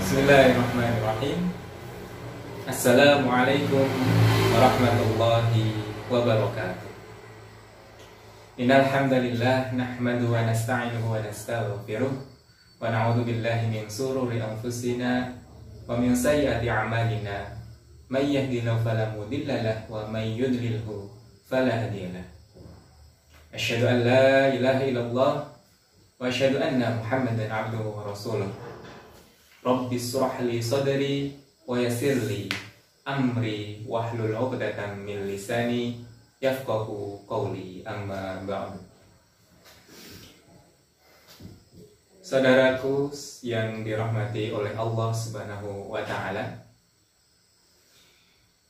Bismillahirrahmanirrahim. Assalamualaikum warahmatullahi wabarakatuh. Innal hamdalillah nahmaduhu wa nasta'inuhu wa nastaghfiruh wa na'udzu billahi min shururi anfusina wa min sayyiati a'malina. May yahdihillahu fala mudilla lahu wa may yudlilhu fala hadiya lahu. Asyhadu an la ilaha illallah wa asyhadu anna Muhammadan 'abduhu wa rasuluh. Rabbi shrah li sadri wa yassir li amri wahlul 'uqdatam min lisani yafqahu qawli, amma ba'du. Saudaraku yang dirahmati oleh Allah Subhanahu wa taala,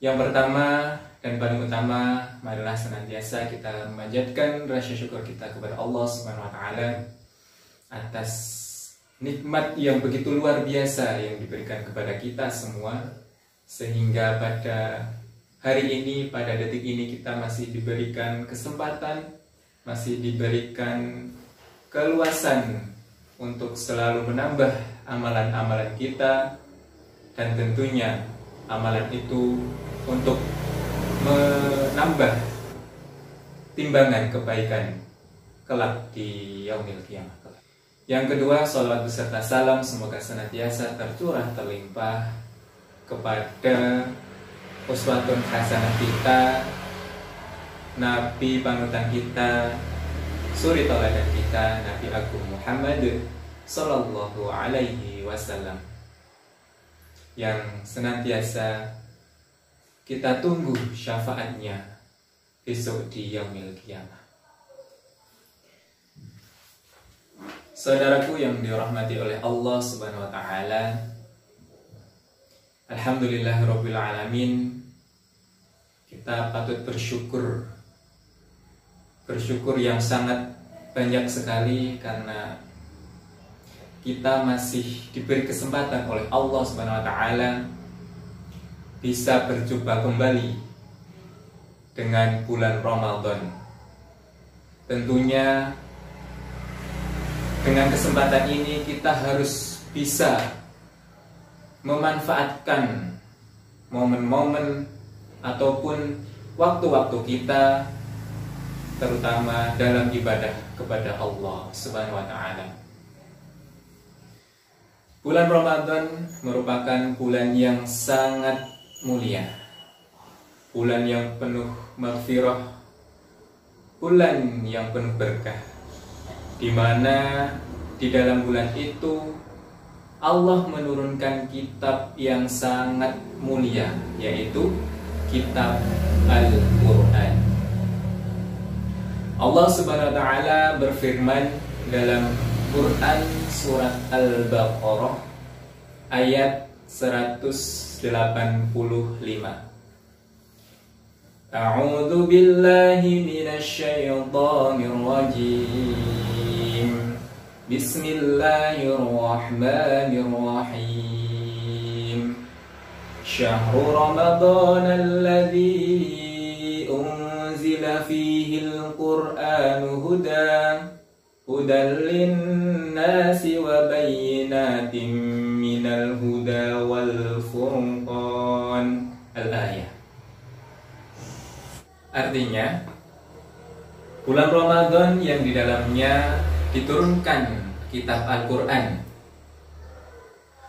yang pertama dan paling utama marilah senantiasa kita memanjatkan rasa syukur kita kepada Allah Subhanahu wa taala atas nikmat yang begitu luar biasa yang diberikan kepada kita semua, sehingga pada hari ini, pada detik ini kita masih diberikan kesempatan, masih diberikan keluasan untuk selalu menambah amalan-amalan kita, dan tentunya amalan itu untuk menambah timbangan kebaikan kelak di yaumil qiyamah. Yang kedua, salawat beserta salam semoga senantiasa tercurah terlimpah kepada uswatun hasanah kita, Nabi panutan kita, suri tauladan kita, Nabi Agung Muhammad sallallahu alaihi wasallam, yang senantiasa kita tunggu syafaatnya besok di yaumil qiyamah. Saudaraku yang dirahmati oleh Allah Subhanahu wa taala, alhamdulillahirabbil alamin, kita patut bersyukur yang sangat banyak sekali karena kita masih diberi kesempatan oleh Allah Subhanahu wa taala bisa berjumpa kembali dengan bulan Ramadan. Tentunya dengan kesempatan ini kita harus bisa memanfaatkan momen-momen ataupun waktu-waktu kita, terutama dalam ibadah kepada Allah Subhanahu wa taala. Bulan Ramadan merupakan bulan yang sangat mulia, bulan yang penuh maghfirah, bulan yang penuh berkah, di mana di dalam bulan itu Allah menurunkan kitab yang sangat mulia, yaitu kitab Al-Quran. Allah Subhanahu wa taala berfirman dalam Quran surat Al-Baqarah ayat 185. A'udzu billahi minasy syaithanir rajim. Bismillahirrahmanirrahim. Syahrul Ramadan alladzi unzila fihi al-Qur'anu hudan lin-nasi wa bayyinatin minal huda wal furqan. Al-ayah. Artinya, bulan Ramadan yang di dalamnya diturunkan kitab Al-Quran,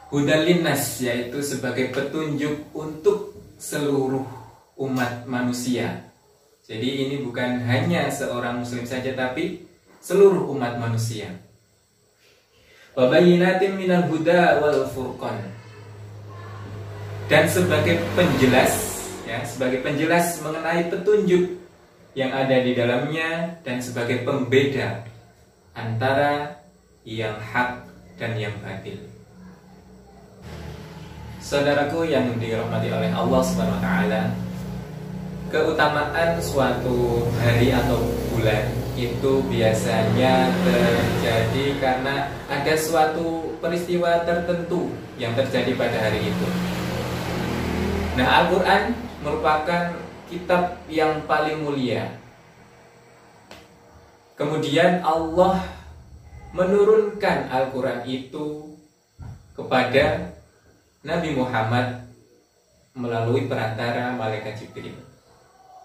hudan linnas, yaitu sebagai petunjuk untuk seluruh umat manusia. Jadi ini bukan hanya seorang muslim saja, tapi seluruh umat manusia. Wa bayyinatin minal huda wal furqan, dan sebagai penjelas, ya, sebagai penjelas mengenai petunjuk yang ada di dalamnya, dan sebagai pembeda antara yang hak dan yang batil. Saudaraku yang dirahmati oleh Allah Subhanahu wa taala, keutamaan suatu hari atau bulan itu biasanya terjadi karena ada suatu peristiwa tertentu yang terjadi pada hari itu. Nah, Al-Quran merupakan kitab yang paling mulia. Kemudian Allah menurunkan Al-Quran itu kepada Nabi Muhammad melalui perantara malaikat Jibril.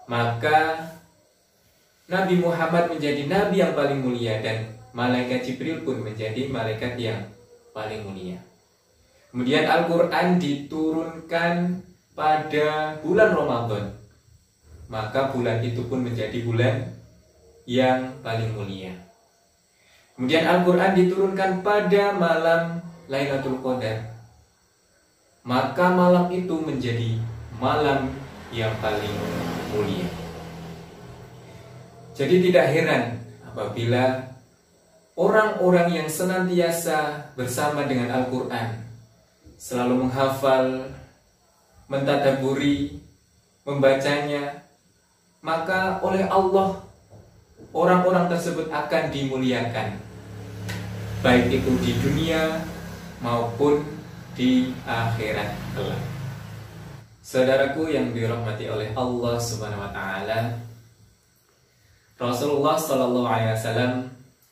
Maka Nabi Muhammad menjadi nabi yang paling mulia dan malaikat Jibril pun menjadi malaikat yang paling mulia. Kemudian Al-Quran diturunkan pada bulan Ramadan, maka bulan itu pun menjadi bulan yang paling mulia. Kemudian Al-Quran diturunkan pada malam Lailatul Qadar, maka malam itu menjadi malam yang paling mulia. Jadi tidak heran apabila orang-orang yang senantiasa bersama dengan Al-Quran, selalu menghafal, mentadaburi, membacanya, maka oleh Allah orang-orang tersebut akan dimuliakan, baik itu di dunia maupun di akhirat kelak. Saudaraku yang dirahmati oleh Allah Subhanahu wa taala, Rasulullah Shallallahu Alaihi Wasallam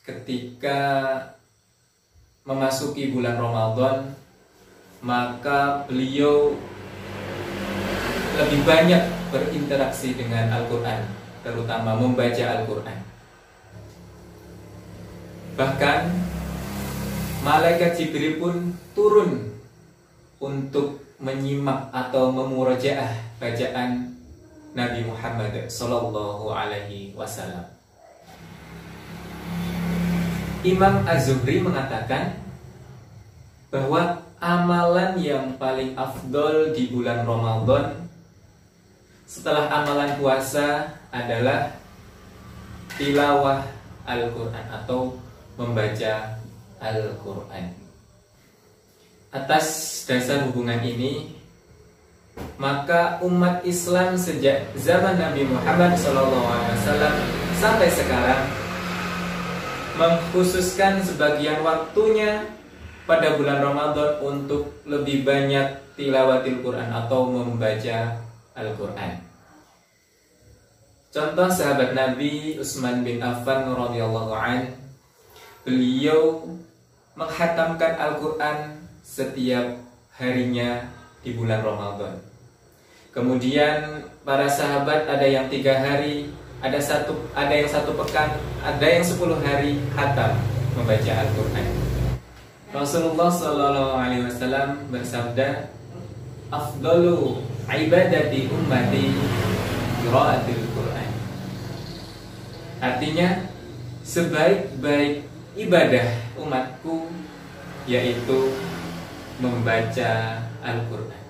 ketika memasuki bulan Ramadan, maka beliau lebih banyak berinteraksi dengan Al-Quran, terutama membaca Al-Quran. Bahkan malaikat Jibril pun turun untuk menyimak atau memurajaah bacaan Nabi Muhammad Sallallahu Alaihi Wasallam. Imam Az-Zuhri mengatakan bahwa amalan yang paling afdol di bulan Ramadan setelah amalan puasa adalah tilawah Al-Quran atau membaca Al-Quran. Atas dasar hubungan ini, maka umat Islam sejak zaman Nabi Muhammad SAW sampai sekarang mengkhususkan sebagian waktunya pada bulan Ramadan untuk lebih banyak tilawatil Quran atau membaca Al-Quran. Contoh sahabat Nabi Utsman bin Affan radhiyallahu an, beliau menghatamkan Al-Quran setiap harinya di bulan Ramadan. Kemudian para sahabat ada yang 3 hari, ada yang 1 pekan, ada yang 10 hari khatam membaca Al-Quran. Rasulullah Sallallahu Alaihi Wasallam bersabda, "Afdalu ibadati ummati qiraatul Quran." Artinya, sebaik-baik ibadah umatku yaitu membaca Al-Quran.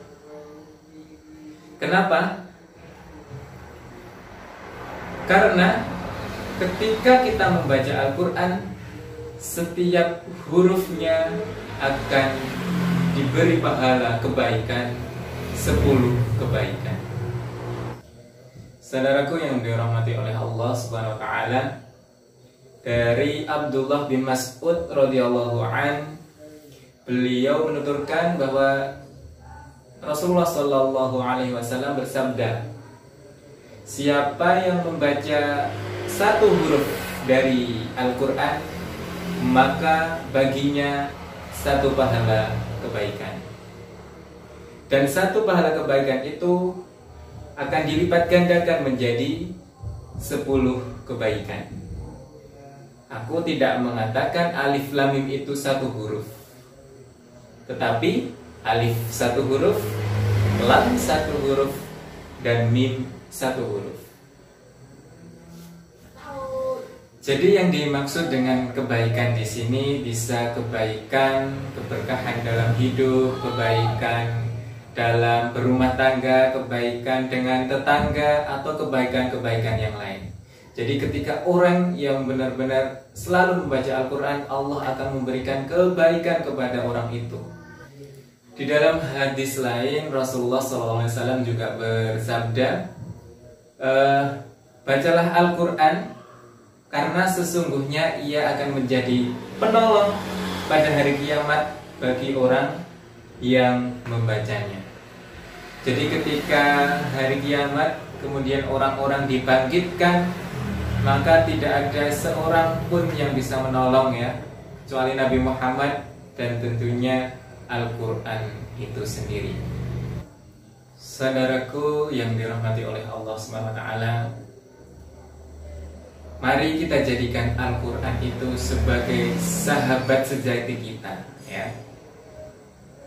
Kenapa? Karena ketika kita membaca Al-Quran, setiap hurufnya akan diberi pahala kebaikan 10 kebaikan. Saudaraku yang dirahmati oleh Allah Subhanahu wa taala, dari Abdullah bin Mas'ud radhiyallahu an, beliau menuturkan bahwa Rasulullah Shallallahu Alaihi Wasallam bersabda, siapa yang membaca 1 huruf dari Al-Quran, maka baginya 1 pahala kebaikan. Dan 1 pahala kebaikan itu akan dilipat gandakan menjadi 10 kebaikan. Aku tidak mengatakan alif lam mim itu 1 huruf, tetapi alif 1 huruf, lam 1 huruf, dan mim 1 huruf. Jadi yang dimaksud dengan kebaikan di sini bisa kebaikan, keberkahan dalam hidup, kebaikan dalam berumah tangga, kebaikan dengan tetangga, atau kebaikan-kebaikan yang lain. Jadi ketika orang yang benar-benar selalu membaca Al-Quran, Allah akan memberikan kebaikan kepada orang itu. Di dalam hadis lain Rasulullah SAW juga bersabda, bacalah Al-Quran karena sesungguhnya ia akan menjadi penolong pada hari kiamat bagi orang yang membacanya. Jadi ketika hari kiamat kemudian orang-orang dibangkitkan, maka tidak ada seorang pun yang bisa menolong ya, kecuali Nabi Muhammad dan tentunya Al-Quran itu sendiri. Saudaraku yang dirahmati oleh Allah SWT, mari kita jadikan Al-Quran itu sebagai sahabat sejati kita ya.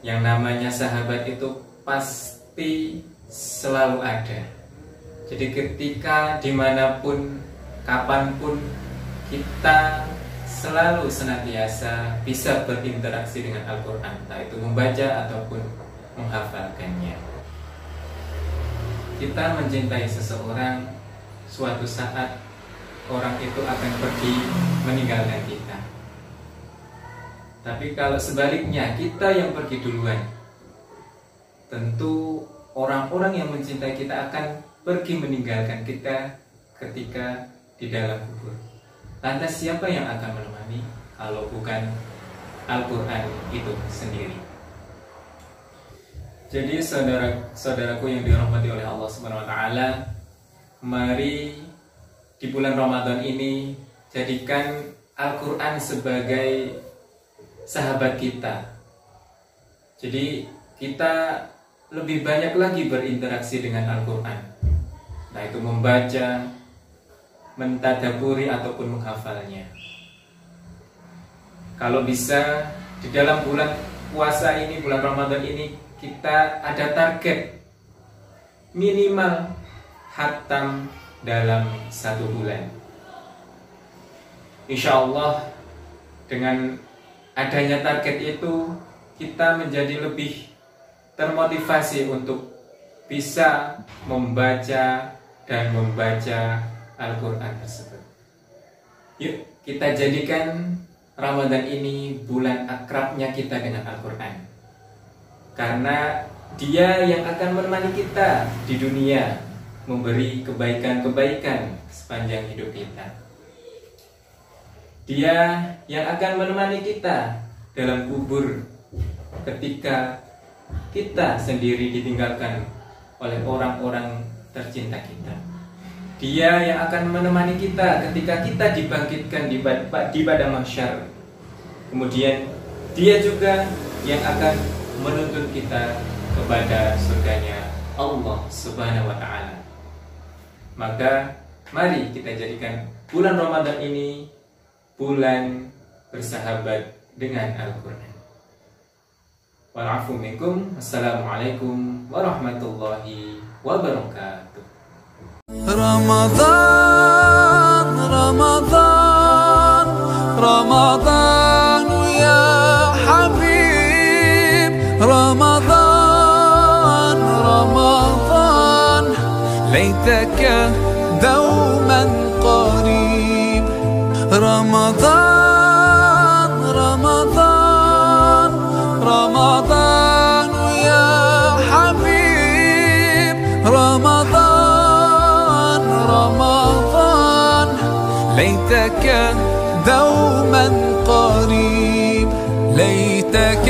Yang namanya sahabat itu pasti selalu ada. Jadi ketika dimanapun, kapanpun, kita selalu senantiasa bisa berinteraksi dengan Al-Quran, entah itu membaca ataupun menghafalkannya. Kita mencintai seseorang, suatu saat orang itu akan pergi meninggalkan kita. Tapi kalau sebaliknya kita yang pergi duluan, tentu orang-orang yang mencintai kita akan pergi meninggalkan kita ketika di dalam kubur. Lantas siapa yang akan menemani kalau bukan Al-Quran itu sendiri? Jadi saudaraku yang dirahmati oleh Allah SWT, mari di bulan Ramadan ini jadikan Al-Quran sebagai sahabat kita. Jadi kita lebih banyak lagi berinteraksi dengan Al-Quran, nah itu membaca, mentadaburi ataupun menghafalnya. Kalau bisa di dalam bulan puasa ini, bulan Ramadan ini, kita ada target minimal khatam dalam 1 bulan. Insya Allah dengan adanya target itu, kita menjadi lebih termotivasi untuk bisa membaca dan membaca Al-Quran tersebut. Yuk kita jadikan Ramadan ini bulan akrabnya kita dengan Al-Quran, karena dia yang akan menemani kita di dunia, memberi kebaikan-kebaikan sepanjang hidup kita. Dia yang akan menemani kita dalam kubur ketika kita sendiri ditinggalkan oleh orang-orang tercinta kita. Dia yang akan menemani kita ketika kita dibangkitkan di padang mahsyar. Kemudian dia juga yang akan menuntun kita kepada surganya Allah Subhanahu wa Ta'ala. Maka mari kita jadikan bulan Ramadan ini bulan bersahabat dengan Al-Quran. Wa'afu minkum. Assalamualaikum warahmatullahi wabarakatuh. Ramadan, Ramadan, Ramadan ya Habib. Ramadan, Ramadan, laitaka dauman qarib. Ramadan, Ramadan, Ramadan ya Habib. Ramadan, Ramadan, ليتك دوما قريب، ليتك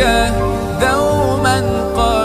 دوما قريب.